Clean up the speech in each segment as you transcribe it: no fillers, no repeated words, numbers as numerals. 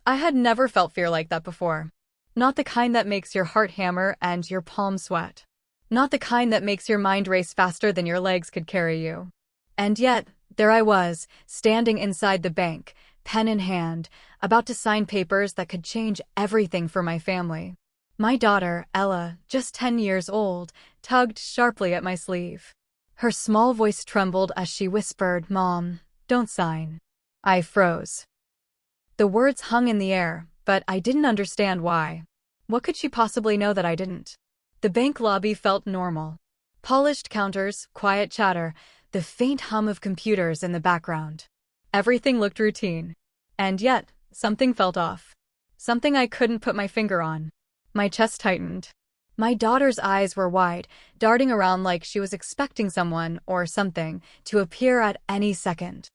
I had never felt fear like that before. Not the kind that makes your heart hammer and your palms sweat. Not the kind that makes your mind race faster than your legs could carry you. And yet, there I was, standing inside the bank, pen in hand, about to sign papers that could change everything for my family. My daughter, Ella, just 10 years old, tugged sharply at my sleeve. Her small voice trembled as she whispered, "Mom, don't sign." I froze. The words hung in the air, but I didn't understand why. What could she possibly know that I didn't? The bank lobby felt normal. Polished counters, quiet chatter, the faint hum of computers in the background. Everything looked routine. And yet, something felt off. Something I couldn't put my finger on. My chest tightened. My daughter's eyes were wide, darting around like she was expecting someone or something to appear at any second.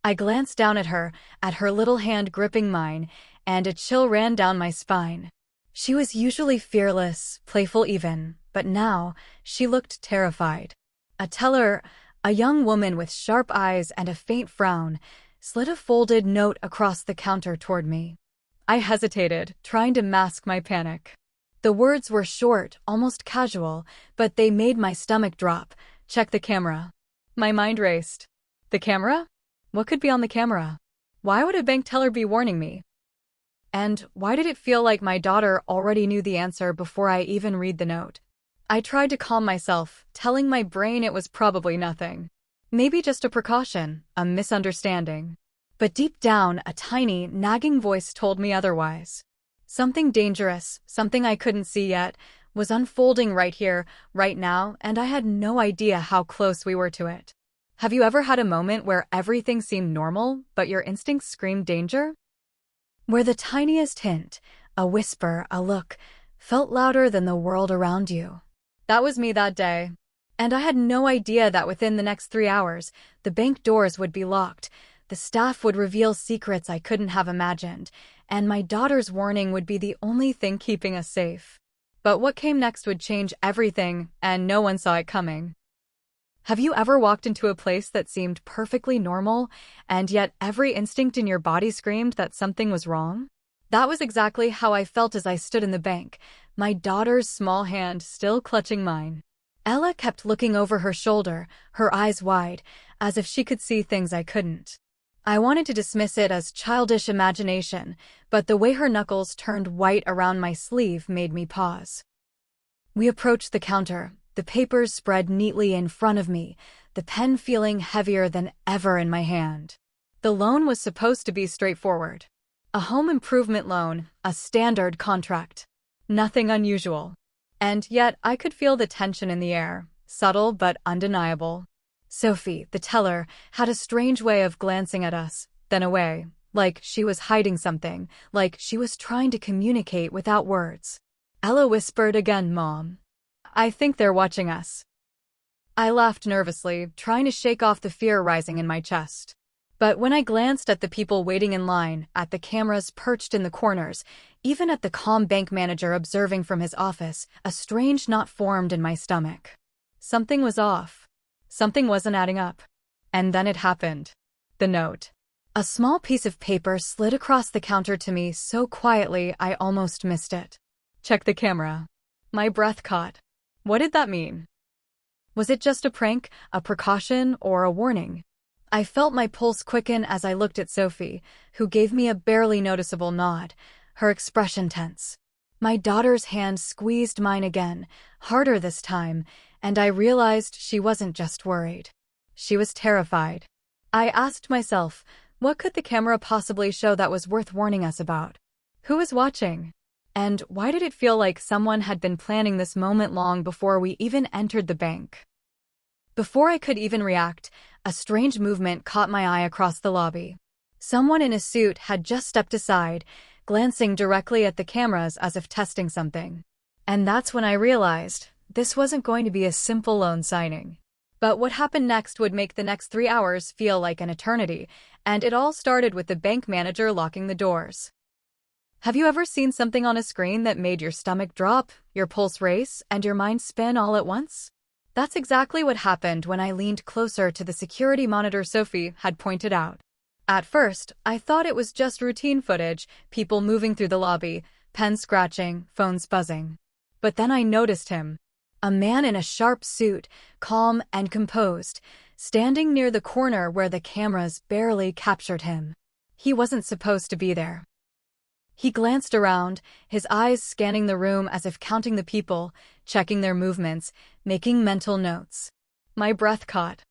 I glanced down at her little hand gripping mine, and a chill ran down my spine. She was usually fearless, playful even, but now she looked terrified. A teller, a young woman with sharp eyes and a faint frown, slid a folded note across the counter toward me. I hesitated, trying to mask my panic. The words were short, almost casual, but they made my stomach drop. "Check the camera." My mind raced. The camera? What could be on the camera? Why would a bank teller be warning me? And why did it feel like my daughter already knew the answer before I even read the note? I tried to calm myself, telling my brain it was probably nothing. Maybe just a precaution, a misunderstanding. But deep down, a tiny, nagging voice told me otherwise. Something dangerous, something I couldn't see yet, was unfolding right here, right now, and I had no idea how close we were to it. Have you ever had a moment where everything seemed normal, but your instincts screamed danger? Where the tiniest hint, a whisper, a look, felt louder than the world around you? That was me that day. And I had no idea that within the next 3 hours, the bank doors would be locked, the staff would reveal secrets I couldn't have imagined, and my daughter's warning would be the only thing keeping us safe. But what came next would change everything, and no one saw it coming. Have you ever walked into a place that seemed perfectly normal, and yet every instinct in your body screamed that something was wrong? That was exactly how I felt as I stood in the bank, my daughter's small hand still clutching mine. Ella kept looking over her shoulder, her eyes wide, as if she could see things I couldn't. I wanted to dismiss it as childish imagination, but the way her knuckles turned white around my sleeve made me pause. We approached the counter, the papers spread neatly in front of me, the pen feeling heavier than ever in my hand. The loan was supposed to be straightforward. A home improvement loan, a standard contract. Nothing unusual. And yet I could feel the tension in the air, subtle but undeniable. Sophie, the teller, had a strange way of glancing at us, then away, like she was hiding something, like she was trying to communicate without words. Ella whispered again, "Mom. I think they're watching us." I laughed nervously, trying to shake off the fear rising in my chest. But when I glanced at the people waiting in line, at the cameras perched in the corners, even at the calm bank manager observing from his office, a strange knot formed in my stomach. Something was off. Something wasn't adding up. And then it happened. The note. A small piece of paper slid across the counter to me so quietly I almost missed it. "Check the camera." My breath caught. What did that mean? Was it just a prank, a precaution, or a warning? I felt my pulse quicken as I looked at Sophie, who gave me a barely noticeable nod, her expression tense. My daughter's hand squeezed mine again, harder this time, and I realized she wasn't just worried. She was terrified. I asked myself, what could the camera possibly show that was worth warning us about? Who was watching? And why did it feel like someone had been planning this moment long before we even entered the bank? Before I could even react, a strange movement caught my eye across the lobby. Someone in a suit had just stepped aside, glancing directly at the cameras as if testing something. And that's when I realized this wasn't going to be a simple loan signing. But what happened next would make the next 3 hours feel like an eternity, and it all started with the bank manager locking the doors. Have you ever seen something on a screen that made your stomach drop, your pulse race, and your mind spin all at once? That's exactly what happened when I leaned closer to the security monitor Sophie had pointed out. At first, I thought it was just routine footage, people moving through the lobby, pens scratching, phones buzzing. But then I noticed him. A man in a sharp suit, calm and composed, standing near the corner where the cameras barely captured him. He wasn't supposed to be there. He glanced around, his eyes scanning the room as if counting the people, checking their movements, making mental notes. My breath caught.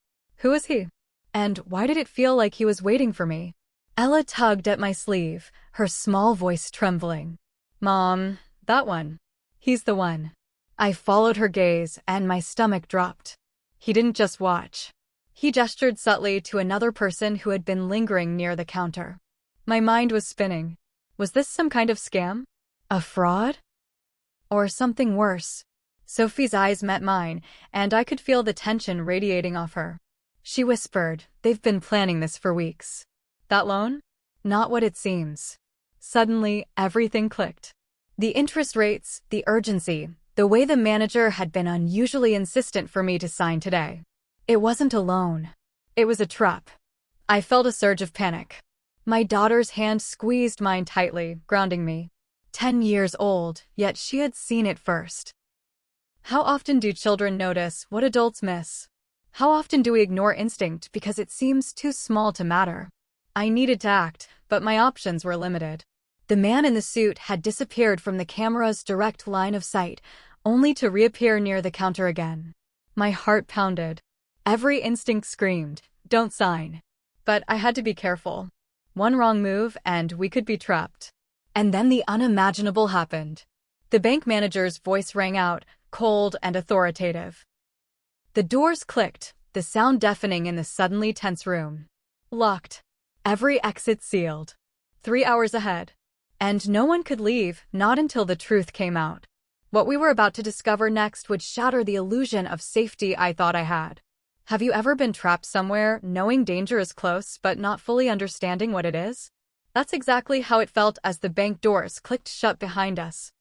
Who is he? And why did it feel like he was waiting for me? Ella tugged at my sleeve, her small voice trembling. Mom, that one. He's the one. I followed her gaze, and my stomach dropped. He didn't just watch. He gestured subtly to another person who had been lingering near the counter. My mind was spinning. Was this some kind of scam? A fraud? Or something worse? Sophie's eyes met mine, and I could feel the tension radiating off her. She whispered, "They've been planning this for weeks." That loan? Not what it seems. Suddenly, everything clicked. The interest rates, the urgency, the way the manager had been unusually insistent for me to sign today. It wasn't a loan. It was a trap. I felt a surge of panic. My daughter's hand squeezed mine tightly, grounding me. 10 years old, yet she had seen it first. How often do children notice what adults miss? How often do we ignore instinct because it seems too small to matter? I needed to act, but my options were limited. The man in the suit had disappeared from the camera's direct line of sight, only to reappear near the counter again. My heart pounded. Every instinct screamed, "Don't sign." But I had to be careful. One wrong move and we could be trapped. And then the unimaginable happened. The bank manager's voice rang out, cold and authoritative. The doors clicked, the sound deafening in the suddenly tense room. Locked. Every exit sealed. 3 hours ahead. And no one could leave, not until the truth came out. What we were about to discover next would shatter the illusion of safety I thought I had. Have you ever been trapped somewhere, knowing danger is close but not fully understanding what it is? That's exactly how it felt as the bank doors clicked shut behind us.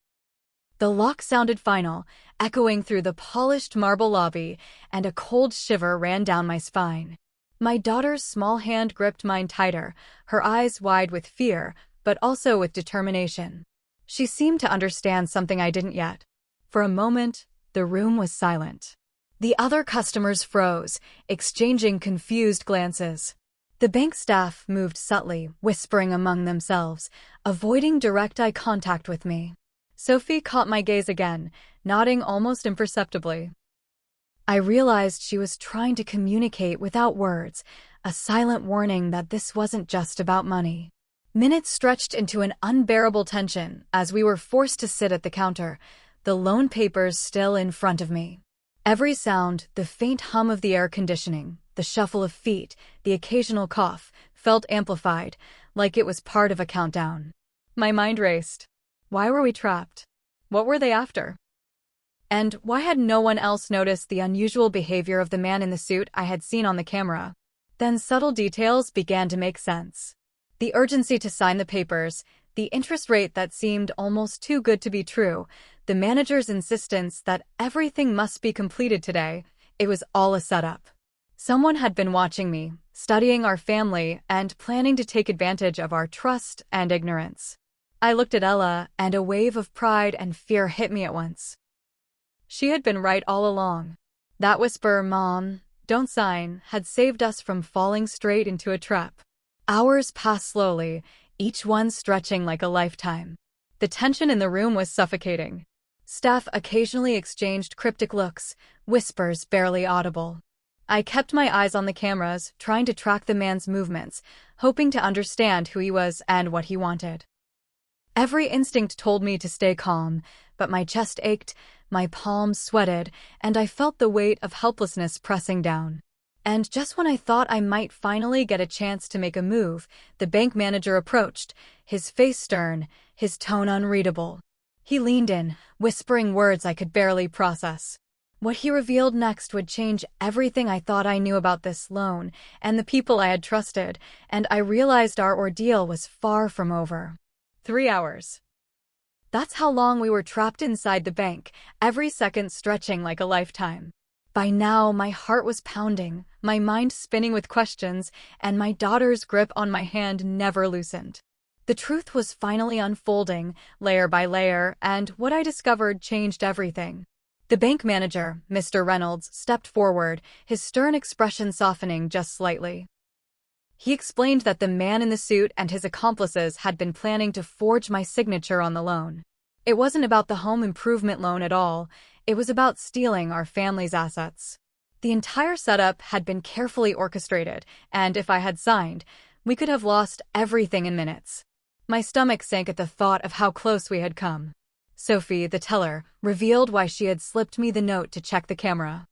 The lock sounded final, echoing through the polished marble lobby, and a cold shiver ran down my spine. My daughter's small hand gripped mine tighter, her eyes wide with fear, but also with determination. She seemed to understand something I didn't yet. For a moment, the room was silent. The other customers froze, exchanging confused glances. The bank staff moved subtly, whispering among themselves, avoiding direct eye contact with me. Sophie caught my gaze again, nodding almost imperceptibly. I realized she was trying to communicate without words, a silent warning that this wasn't just about money. Minutes stretched into an unbearable tension as we were forced to sit at the counter, the loan papers still in front of me. Every sound, the faint hum of the air conditioning, the shuffle of feet, the occasional cough, felt amplified, like it was part of a countdown. My mind raced. Why were we trapped? What were they after? And why had no one else noticed the unusual behavior of the man in the suit I had seen on the camera? Then subtle details began to make sense. The urgency to sign the papers, the interest rate that seemed almost too good to be true, the manager's insistence that everything must be completed today, it was all a setup. Someone had been watching me, studying our family, and planning to take advantage of our trust and ignorance. I looked at Ella, and a wave of pride and fear hit me at once. She had been right all along. That whisper, "Mom, don't sign," had saved us from falling straight into a trap. Hours passed slowly, each one stretching like a lifetime. The tension in the room was suffocating. Staff occasionally exchanged cryptic looks, whispers barely audible. I kept my eyes on the cameras, trying to track the man's movements, hoping to understand who he was and what he wanted. Every instinct told me to stay calm, but my chest ached, my palms sweated, and I felt the weight of helplessness pressing down. And just when I thought I might finally get a chance to make a move, the bank manager approached, his face stern, his tone unreadable. He leaned in, whispering words I could barely process. What he revealed next would change everything I thought I knew about this loan and the people I had trusted, and I realized our ordeal was far from over. 3 hours. That's how long we were trapped inside the bank, every second stretching like a lifetime. By now, my heart was pounding, my mind spinning with questions, and my daughter's grip on my hand never loosened. The truth was finally unfolding, layer by layer, and what I discovered changed everything. The bank manager, Mr. Reynolds, stepped forward, his stern expression softening just slightly. He explained that the man in the suit and his accomplices had been planning to forge my signature on the loan. It wasn't about the home improvement loan at all, it was about stealing our family's assets. The entire setup had been carefully orchestrated, and if I had signed, we could have lost everything in minutes. My stomach sank at the thought of how close we had come. Sophie, the teller, revealed why she had slipped me the note to check the camera.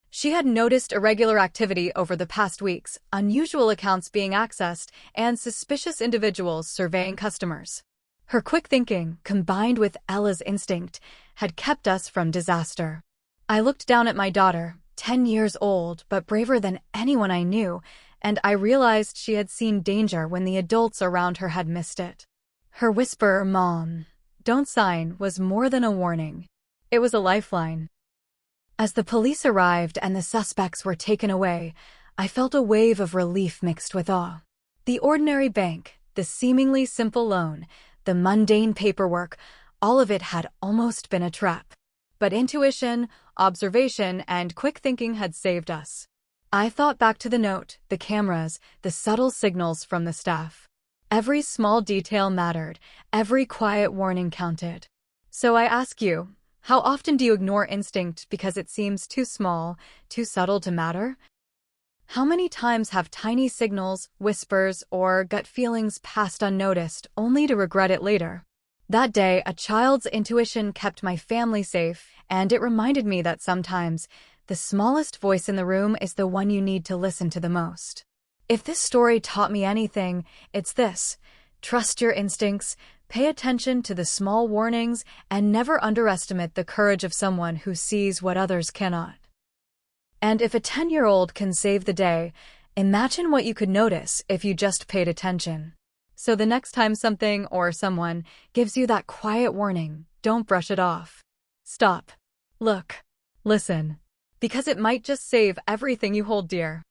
She had noticed irregular activity over the past weeks, unusual accounts being accessed, and suspicious individuals surveying customers. Her quick thinking, combined with Ella's instinct, had kept us from disaster. I looked down at my daughter, 10 years old but braver than anyone I knew, and I realized she had seen danger when the adults around her had missed it. Her whisper, "Mom, don't sign," was more than a warning. It was a lifeline. As the police arrived and the suspects were taken away, I felt a wave of relief mixed with awe. The ordinary bank, the seemingly simple loan, the mundane paperwork, all of it had almost been a trap. But intuition, observation, and quick thinking had saved us. I thought back to the note, the cameras, the subtle signals from the staff. Every small detail mattered, every quiet warning counted. So I ask you, how often do you ignore instinct because it seems too small, too subtle to matter? How many times have tiny signals, whispers, or gut feelings passed unnoticed, only to regret it later? That day, a child's intuition kept my family safe, and it reminded me that sometimes the smallest voice in the room is the one you need to listen to the most. If this story taught me anything, it's this: trust your instincts, pay attention to the small warnings, and never underestimate the courage of someone who sees what others cannot. And if a 10-year-old can save the day, imagine what you could notice if you just paid attention. So the next time something or someone gives you that quiet warning, don't brush it off. Stop. Look. Listen. Because it might just save everything you hold dear.